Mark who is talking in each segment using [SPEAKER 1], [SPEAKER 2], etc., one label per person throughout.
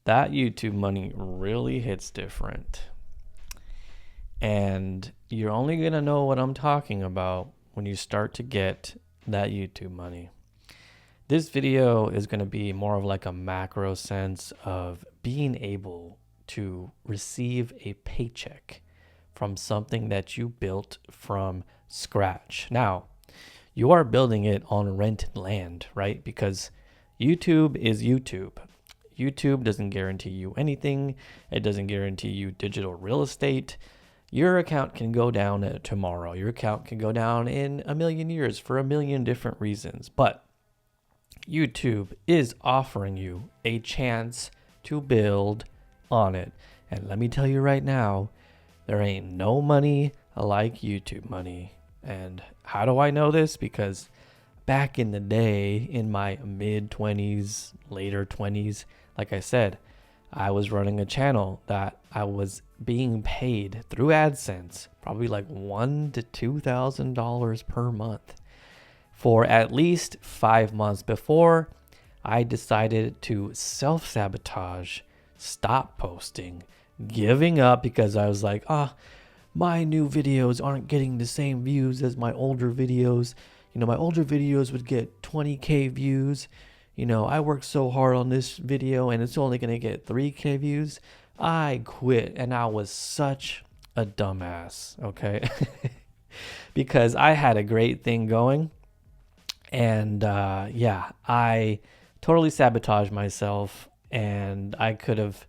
[SPEAKER 1] that YouTube money really hits different. And you're only going to know what I'm talking about when you start to get that YouTube money. This video is going to be more of like a macro sense of being able to receive a paycheck from something that you built from scratch. Now, you are building it on rented land, right? Because YouTube is YouTube. YouTube doesn't guarantee you anything. It doesn't guarantee you digital real estate. Your account can go down tomorrow. Your account can go down in a million years for a million different reasons. But YouTube is offering you a chance to build on it. And let me tell you right now, there ain't no money like YouTube money. And how do I know this? Because back in the day, in my mid-20s, later 20s, like I said, I was running a channel that I was being paid through AdSense, probably like $1,000 to $2,000 per month for at least 5 months before I decided to self-sabotage, stop posting, giving up because I was like, my new videos aren't getting the same views as my older videos. My older videos would get 20K views. I worked so hard on this video and it's only going to get 3K views. I quit and I was such a dumbass, okay? Because I had a great thing going. And I totally sabotaged myself, and I could have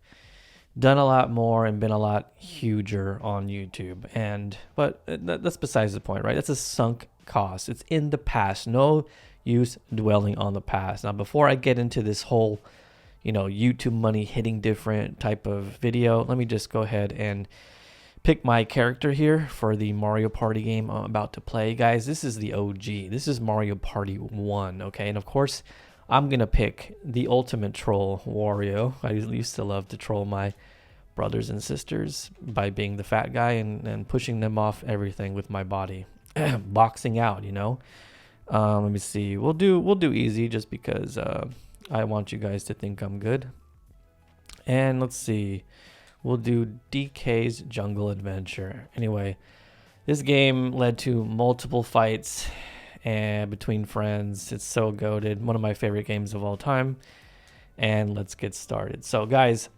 [SPEAKER 1] done a lot more and been a lot huger on YouTube. But that's besides the point, right? That's a sunk cost. It's in the past. No use dwelling on the past. Now, before I get into this whole, YouTube money hitting different type of video, let me just go ahead and pick my character here for the Mario Party game I'm about to play. Guys, this is the OG. This is Mario Party 1, okay? And of course, I'm going to pick the ultimate troll, Wario. I used to love to troll my brothers and sisters by being the fat guy and pushing them off everything with my body. Boxing out, Let me see. We'll do easy just because I want you guys to think I'm good. And let's see. We'll do DK's Jungle Adventure. Anyway, this game led to multiple fights between friends. It's so goated. One of my favorite games of all time. And let's get started. So, guys,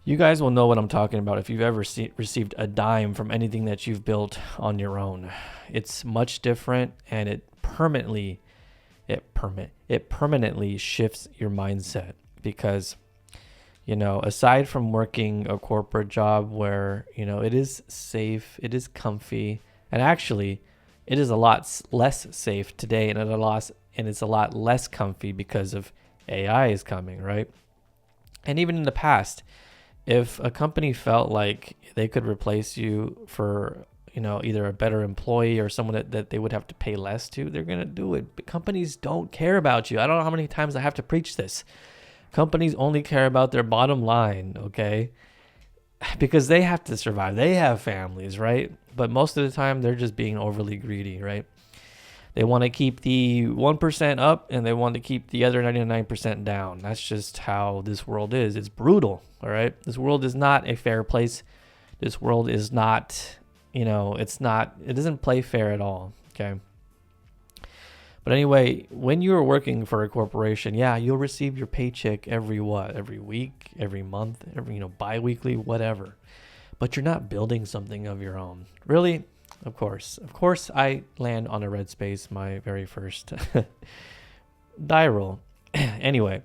[SPEAKER 1] you guys will know what I'm talking about if you've ever received a dime from anything that you've built on your own. It's much different, and it permanently shifts your mindset because aside from working a corporate job where, it is safe, it is comfy, and actually it is a lot less safe today and it's a lot less comfy because of AI is coming, right? And even in the past, if a company felt like they could replace you for, either a better employee or someone that they would have to pay less to, they're going to do it. But companies don't care about you. I don't know how many times I have to preach this. Companies only care about their bottom line, okay? Because they have to survive. They have families, right? But most of the time, they're just being overly greedy, right? They want to keep the 1% up and they want to keep the other 99% down. That's just how this world is. It's brutal, all right? This world is not a fair place. This world is not, it doesn't play fair at all, okay? But anyway, when you're working for a corporation, you'll receive your paycheck every week, every month, bi-weekly, whatever. But you're not building something of your own. Really? Of course, I land on a red space, my very first die roll. Anyway,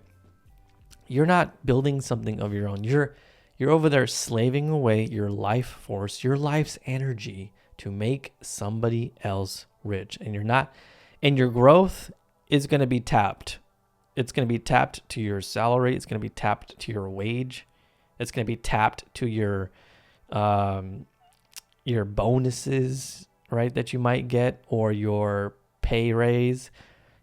[SPEAKER 1] you're not building something of your own. You're over there slaving away your life force, your life's energy to make somebody else rich. And your growth is going to be tapped. It's going to be tapped to your salary. It's going to be tapped to your wage. It's going to be tapped to your bonuses, right, that you might get, or your pay raise,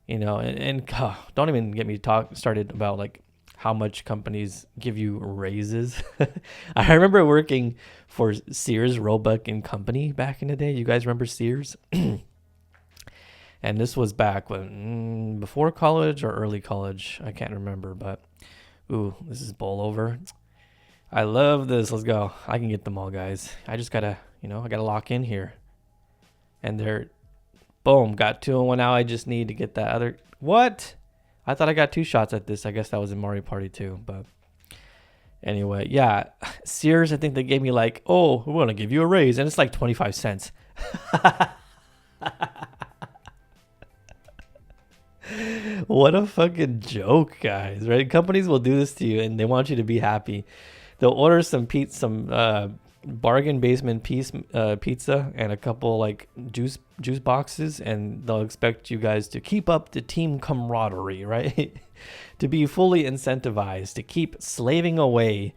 [SPEAKER 1] don't even get me started about like how much companies give you raises. I remember working for Sears, Roebuck and Company back in the day. You guys remember Sears? And this was back when before college or early college, I can't remember, but Ooh, this is bowl over. I love this. Let's go. I can get them all, guys. I just gotta, I gotta lock in here. And they're, boom, got 2 and 1 now. I just need to get that other, what? I thought I got 2 shots at this. I guess that was in Mario Party 2, but anyway, yeah. Sears, I think they gave me like, oh, we want to give you a raise. And it's like 25 cents. What a fucking joke, guys, right? Companies will do this to you and they want you to be happy. They'll order some bargain basement pizza and a couple like juice boxes, and they'll expect you guys to keep up the team camaraderie, right? To be fully incentivized to keep slaving away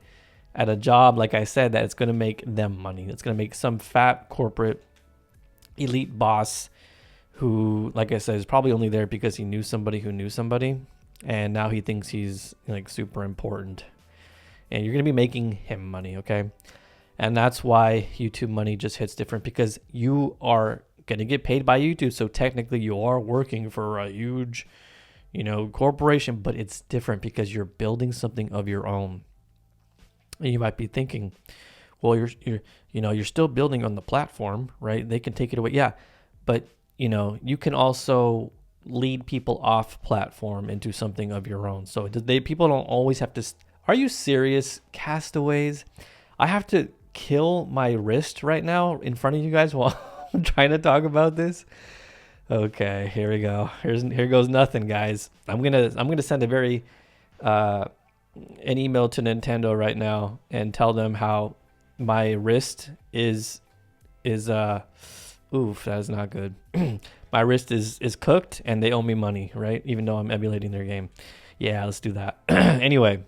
[SPEAKER 1] at a job, like I said, that it's going to make them money. It's going to make some fat corporate elite boss who, like I said, is probably only there because he knew somebody who knew somebody, and now he thinks he's like super important. And you're going to be making him money, okay? And that's why YouTube money just hits different, because you are going to get paid by YouTube. So technically you are working for a huge, corporation, but it's different because you're building something of your own. And you might be thinking, well, you're still building on the platform, right? They can take it away. Yeah. But, you can also lead people off platform into something of your own. So people don't always have to. Are you serious, castaways? I have to kill my wrist right now in front of you guys while I'm trying to talk about this. Okay, here we go. Here goes nothing, guys. I'm gonna send an email to Nintendo right now and tell them how my wrist is oof, that is not good. My wrist is cooked and they owe me money, right? Even though I'm emulating their game. Yeah, let's do that. Anyway.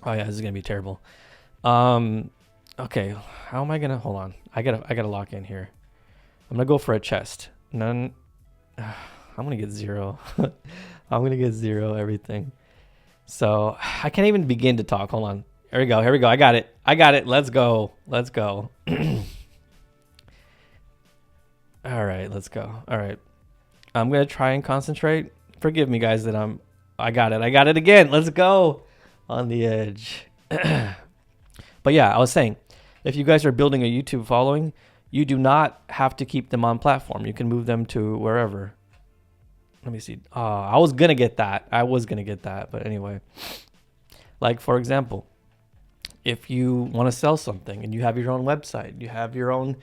[SPEAKER 1] Oh yeah, this is gonna be terrible. Okay, how am I gonna, hold on. I gotta lock in here. I'm gonna go for a chest. None. I'm gonna get 0. I'm gonna get 0 everything. So I can't even begin to talk. Hold on. Here we go. I got it. Let's go. All right, let's go. All right. I'm gonna try and concentrate. Forgive me, guys, that I got it again. Let's go. On the edge. But yeah, I was saying, if you guys are building a YouTube following, you do not have to keep them on platform. You can move them to wherever. Let me see. I was going to get that. But anyway, like for example, if you want to sell something and you have your own website, you have your own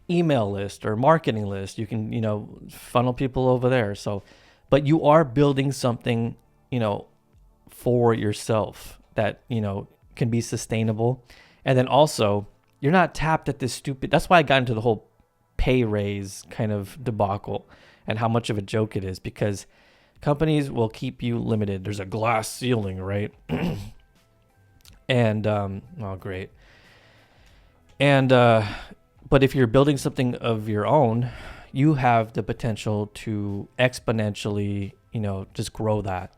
[SPEAKER 1] email list or marketing list, you can, funnel people over there. So, but you are building something, for yourself that, can be sustainable. And then also, you're not tapped at this stupid, that's why I got into the whole pay raise kind of debacle and how much of a joke it is, because companies will keep you limited. There's a glass ceiling, right? And, oh, great. And, but if you're building something of your own, you have the potential to exponentially, just grow that.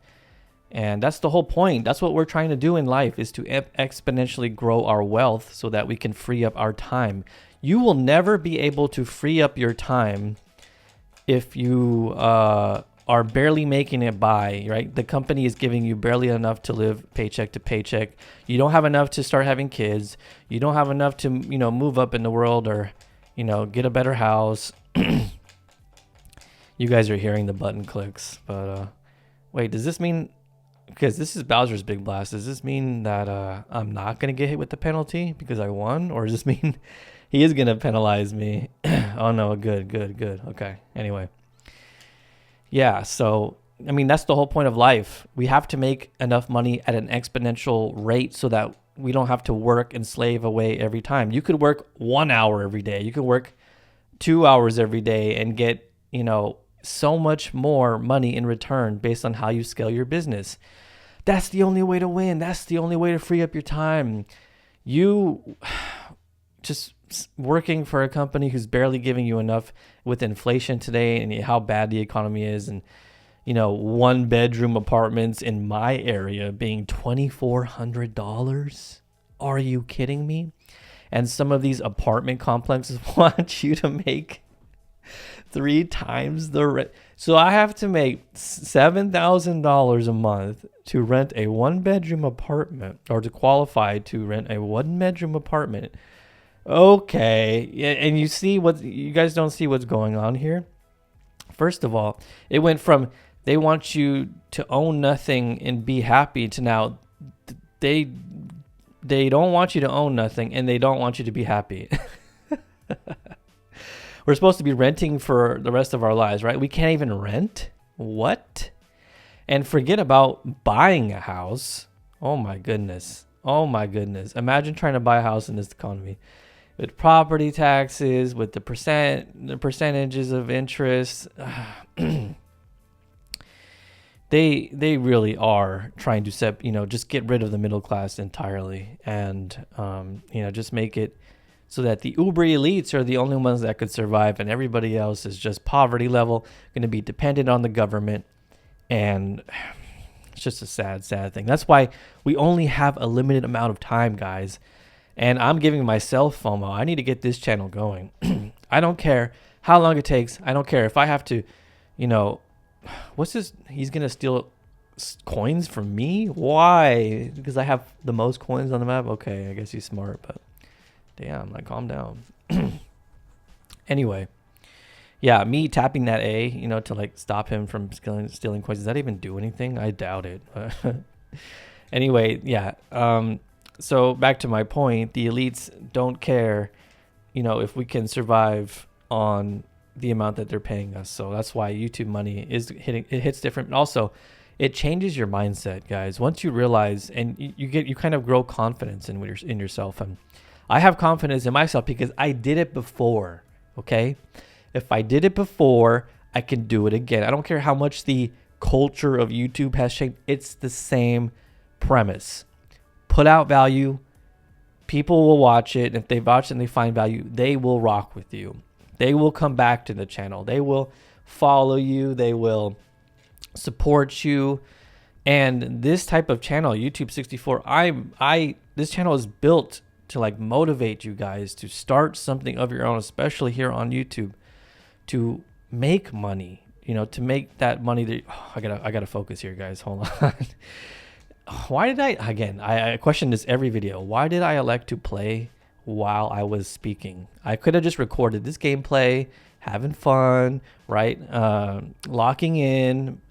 [SPEAKER 1] And that's the whole point. That's what we're trying to do in life, is to exponentially grow our wealth so that we can free up our time. You will never be able to free up your time if you are barely making it by, right? The company is giving you barely enough to live paycheck to paycheck. You don't have enough to start having kids. You don't have enough to, move up in the world or, get a better house. You guys are hearing the button clicks, but wait, does this mean... Because this is Bowser's Big Blast. Does this mean that I'm not going to get hit with the penalty because I won? Or does this mean he is going to penalize me? Oh, no. Good. Okay. Anyway. Yeah. So, I mean, that's the whole point of life. We have to make enough money at an exponential rate so that we don't have to work and slave away every time. You could work 1 hour every day. You could work 2 hours every day and get, so much more money in return based on how you scale your business. That's the only way to win. That's the only way to free up your time. You just working for a company who's barely giving you enough with inflation today and how bad the economy is, and 1-bedroom apartments in my area being $2,400. Are you kidding me? And some of these apartment complexes want you to make 3 times the rent. So I have to make $7,000 a month to rent a 1-bedroom apartment, or to qualify to rent a 1-bedroom apartment. Okay. Yeah, and you guys don't see what's going on here. First of all, it went from they want you to own nothing and be happy to now they don't want you to own nothing and they don't want you to be happy. We're supposed to be renting for the rest of our lives, right? We can't even rent? What? And forget about buying a house. Oh my goodness. Oh my goodness. Imagine trying to buy a house in this economy with property taxes, with the percentages of interest. They really are trying to just get rid of the middle class entirely, and just make it so that the uber elites are the only ones that could survive, and everybody else is just poverty level, going to be dependent on the government. And it's just a sad thing. That's why we only have a limited amount of time, guys. And I'm giving myself FOMO. I need to get this channel going. I don't care how long it takes. I don't care if I have to, what's this? He's going to steal coins from me? Why? Because I have the most coins on the map? Okay, I guess he's smart, but damn, calm down. Anyway, yeah, me tapping that A, to stop him from stealing coins. Does that even do anything? I doubt it. Anyway, yeah. So back to my point, the elites don't care, if we can survive on the amount that they're paying us. So that's why YouTube money it hits different. Also, it changes your mindset, guys. Once you realize, and you kind of grow confidence in yourself. And I have confidence in myself because I did it before. Okay. If I did it before, I can do it again. I don't care how much the culture of YouTube has changed. It's the same premise. Put out value, people will watch it. If they watch it and they find value, they will rock with you. They will come back to the channel. They will follow you. They will support you. And this type of channel, YouTube 64, this channel is built to motivate you guys to start something of your own, especially here on YouTube, to make money. To make that money. I gotta focus here, guys. Hold on. Why did I question this every video. Why did I elect to play while I was speaking? I could have just recorded this gameplay, having fun, right? Locking in,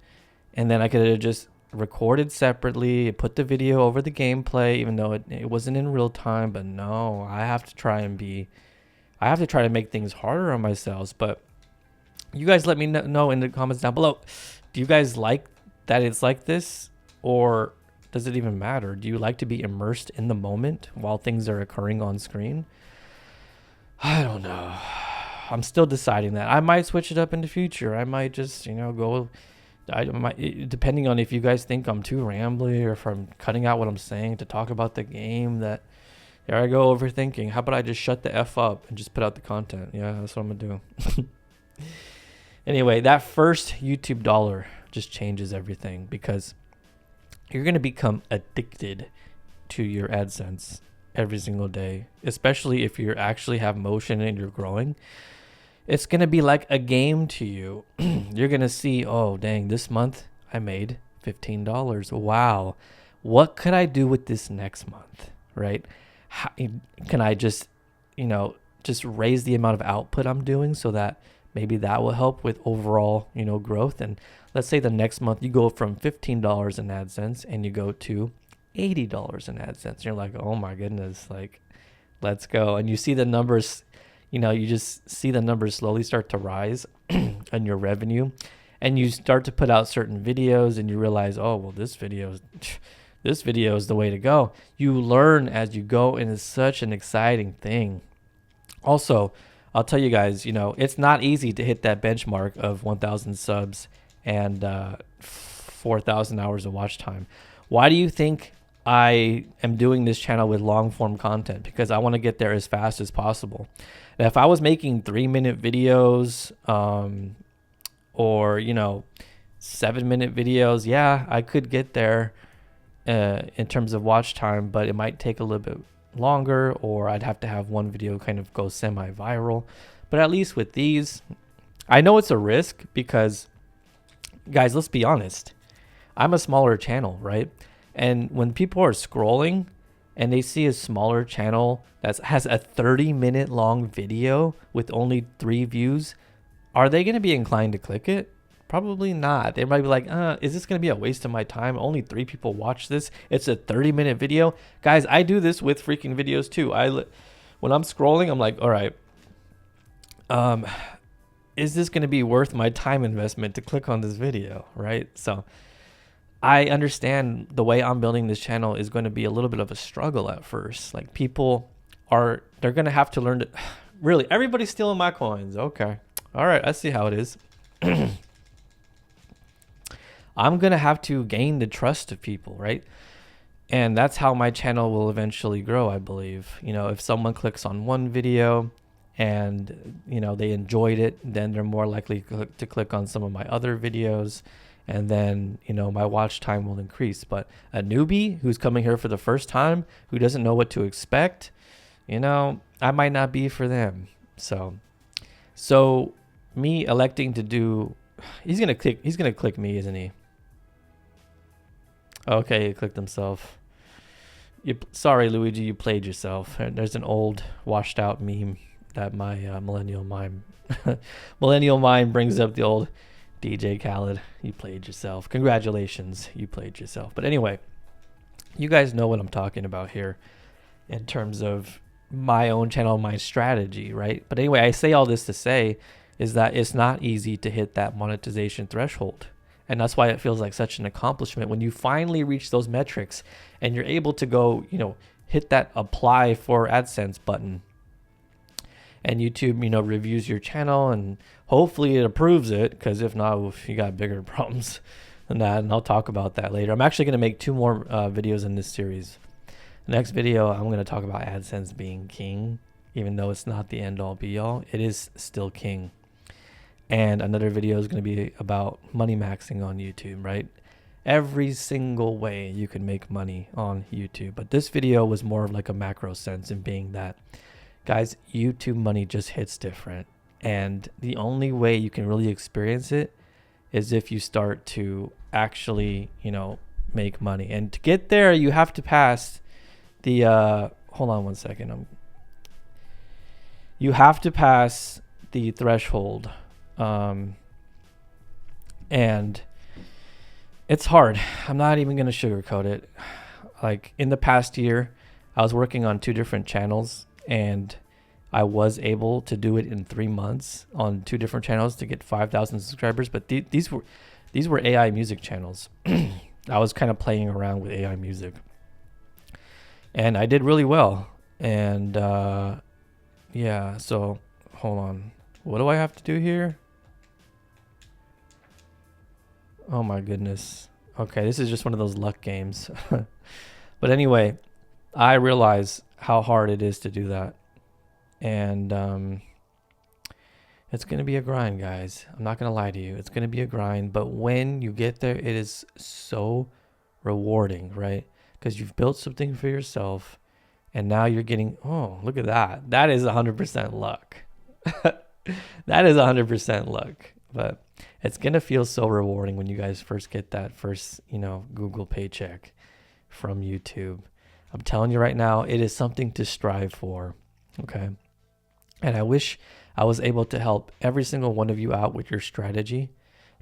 [SPEAKER 1] and then I could have just recorded separately, put the video over the gameplay, even though it wasn't in real time. But no, I have to try to make things harder on myself. But you guys let me know in the comments down below. Do you guys like that it's like this, or does it even matter? Do you like to be immersed in the moment while things are occurring on screen? I don't know. I'm still deciding that. I might switch it up in the future. I might just, go. Depending on if you guys think I'm too rambly or if I'm cutting out what I'm saying to talk about the game, that there I go overthinking. How about I just shut the F up and just put out the content? Yeah, that's what I'm going to do. Anyway, that first YouTube dollar just changes everything, because you're going to become addicted to your AdSense every single day, especially if you actually have motion and you're growing. It's going to be like a game to you. You're going to see, oh, dang, this month I made $15. Wow. What could I do with this next month, right? How, can I just raise the amount of output I'm doing so that maybe that will help with overall, growth? And let's say the next month you go from $15 in AdSense and you go to $80 in AdSense. You're like, oh my goodness, let's go. And you see the numbers, you just see the numbers slowly start to rise on your revenue. And you start to put out certain videos and you realize, oh, well, this video is the way to go. You learn as you go, and it's such an exciting thing. Also, I'll tell you guys, it's not easy to hit that benchmark of 1,000 subs and 4,000 hours of watch time. Why do you think I am doing this channel with long form content? Because I want to get there as fast as possible. And if I was making 3-minute videos, or 7-minute videos, yeah, I could get there in terms of watch time, but it might take a little bit longer, or I'd have to have one video kind of go semi-viral. But at least with these, I know it's a risk because, guys, let's be honest. I'm a smaller channel, right? And when people are scrolling and they see a smaller channel that has a 30-minute long video with only 3 views, are they going to be inclined to click it? Probably not. They might be like, is this going to be a waste of my time? Only 3 people watch this. It's a 30-minute video. Guys, I do this with freaking videos too. When I'm scrolling, I'm like, all right, is this going to be worth my time investment to click on this video, right? So I understand the way I'm building this channel is going to be a little bit of a struggle at first. Like they're going to have to learn to, really, everybody's stealing my coins. Okay. All right. I see how it is. I'm going to have to gain the trust of people, right? And that's how my channel will eventually grow, I believe. If someone clicks on one video and, they enjoyed it, then they're more likely to click on some of my other videos. And then, my watch time will increase. But a newbie who's coming here for the first time, who doesn't know what to expect, I might not be for them. So me electing to do, he's going to click me, isn't he? Okay, he clicked himself. Sorry, Luigi, you played yourself. There's an old washed out meme that my millennial mind brings up, the old DJ Khaled, you played yourself. Congratulations, you played yourself. But anyway, you guys know what I'm talking about here in terms of my own channel, my strategy, right? But anyway, I say all this to say is that it's not easy to hit that monetization threshold. And that's why it feels like such an accomplishment when you finally reach those metrics and you're able to go, hit that apply for AdSense button. And YouTube, reviews your channel and hopefully it approves it, because if not, you got bigger problems than that. And I'll talk about that later. I'm actually going to make 2 more videos in this series. The next video, I'm going to talk about AdSense being king, even though it's not the end all be all. It is still king. And another video is going to be about money maxing on YouTube, right? Every single way you can make money on YouTube. But this video was more of like a macro sense in being that, guys, YouTube money just hits different. And the only way you can really experience it is if you start to actually, make money. And to get there, you have to pass the, hold on one second. You have to pass the threshold. And it's hard. I'm not even going to sugarcoat it. Like in the past year, I was working on 2 different channels and I was able to do it in 3 months on 2 different channels to get 5,000 subscribers. But these were AI music channels. I was kind of playing around with AI music and I did really well. And, yeah, so hold on. What do I have to do here? Oh my goodness. Okay, this is just one of those luck games. But anyway, I realize how hard it is to do that. And it's going to be a grind, guys. I'm not going to lie to you. It's going to be a grind. But when you get there, it is so rewarding, right? Because you've built something for yourself. And now you're getting, oh, look at that. That is 100% luck. That is 100% luck. But it's going to feel so rewarding when you guys first get that first, Google paycheck from YouTube. I'm telling you right now, it is something to strive for. Okay. And I wish I was able to help every single one of you out with your strategy,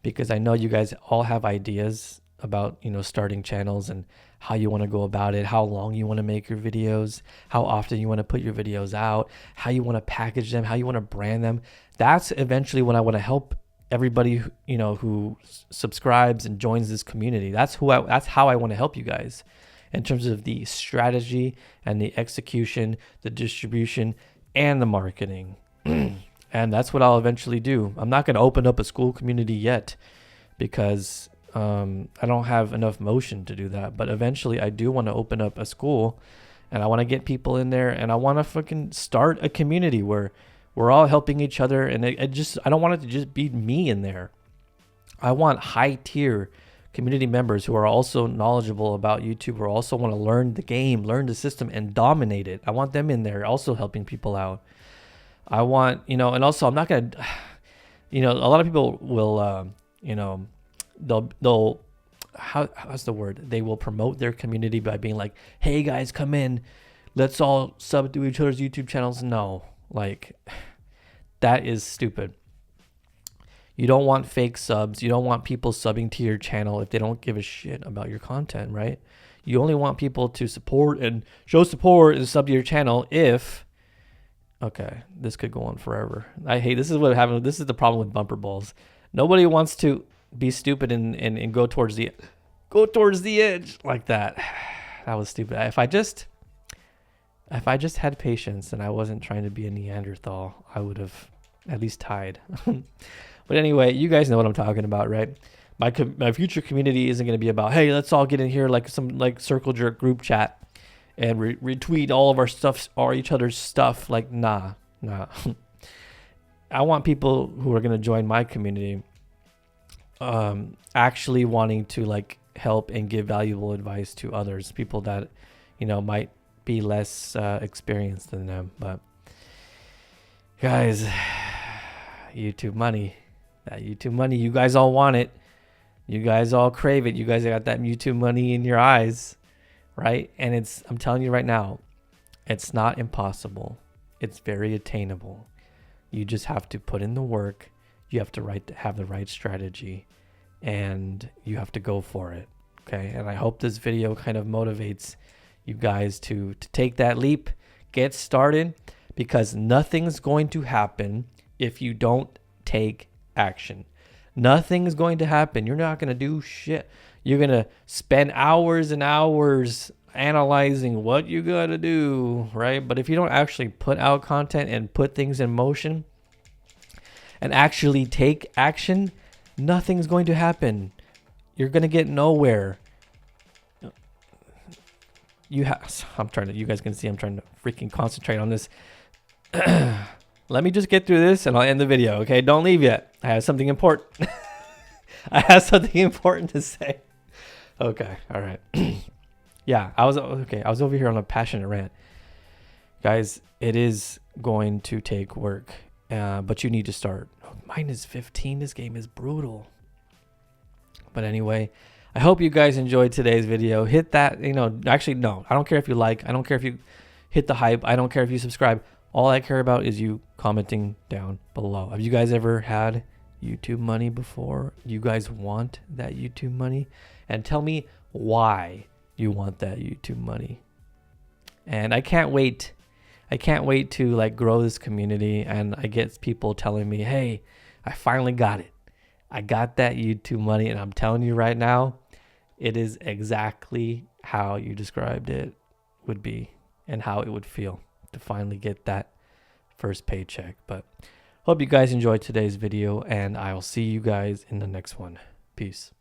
[SPEAKER 1] because I know you guys all have ideas about, starting channels and how you want to go about it, how long you want to make your videos, how often you want to put your videos out, how you want to package them, how you want to brand them. That's eventually when I want to help everybody, who subscribes and joins this community. That's how I want to help you guys in terms of the strategy and the execution, the distribution, and the marketing. And that's what I'll eventually do. I'm not going to open up a school community yet because I don't have enough motion to do that. But eventually I do want to open up a school and I want to get people in there and I want to fucking start a community where we're all helping each other. And I don't want it to just be me in there. I want high tier community members who are also knowledgeable about YouTube, who also want to learn the game, learn the system, and dominate it. I want them in there also helping people out. I want, and also I'm not going to, you know, a lot of people will, you know, they'll how's the word? They will promote their community by being like, "Hey guys, come in, let's all sub to each other's YouTube channels." No, like that is stupid. You don't want fake subs. You don't want people subbing to your channel if they don't give a shit about your content, right? You only want people to support and show support and sub to your channel if, okay, this could go on forever. I hate, this is what happened. This is the problem with bumper balls. Nobody wants to be stupid and go towards the edge like that. That was stupid. If I just had patience and I wasn't trying to be a Neanderthal, I would have at least tied. But anyway, you guys know what I'm talking about, right? My future community isn't going to be about, hey, let's all get in here like some like circle jerk group chat and retweet all of our stuff or each other's stuff. Like, nah. I want people who are going to join my community actually wanting to like help and give valuable advice to others, people that, you know, might be less experienced than them. But guys, YouTube money, that YouTube money, you guys all want it. You guys all crave it. You guys got that YouTube money in your eyes, right? And it's, I'm telling you right now, it's not impossible. It's very attainable. You just have to put in the work. You have to have the right strategy, and you have to go for it. Okay. And I hope this video kind of motivates you guys to take that leap, get started, because nothing's going to happen if you don't take action. Nothing's going to happen. You're not going to do shit. You're going to spend hours and hours analyzing what you got to do, right? But if you don't actually put out content and put things in motion and actually take action, nothing's going to happen. You're going to get nowhere. You guys can see I'm trying to freaking concentrate on this. Let me just get through this and I'll end the video, okay? Don't leave yet. I have something important. I have something important to say. Okay, all right. Yeah, I was over here on a passionate rant. Guys, it is going to take work, but you need to start. Minus 15, this game is brutal. But anyway, I hope you guys enjoyed today's video. Hit that, actually, no, I don't care if you like. I don't care if you hit the hype. I don't care if you subscribe. All I care about is you commenting down below. Have you guys ever had YouTube money before? You guys want that YouTube money? And tell me why you want that YouTube money. And I can't wait. I can't wait to like grow this community, and I get people telling me, hey, I finally got it. I got that YouTube money, and I'm telling you right now, it is exactly how you described it would be and how it would feel to finally get that first paycheck. But hope you guys enjoyed today's video, and I'll see you guys in the next one. Peace.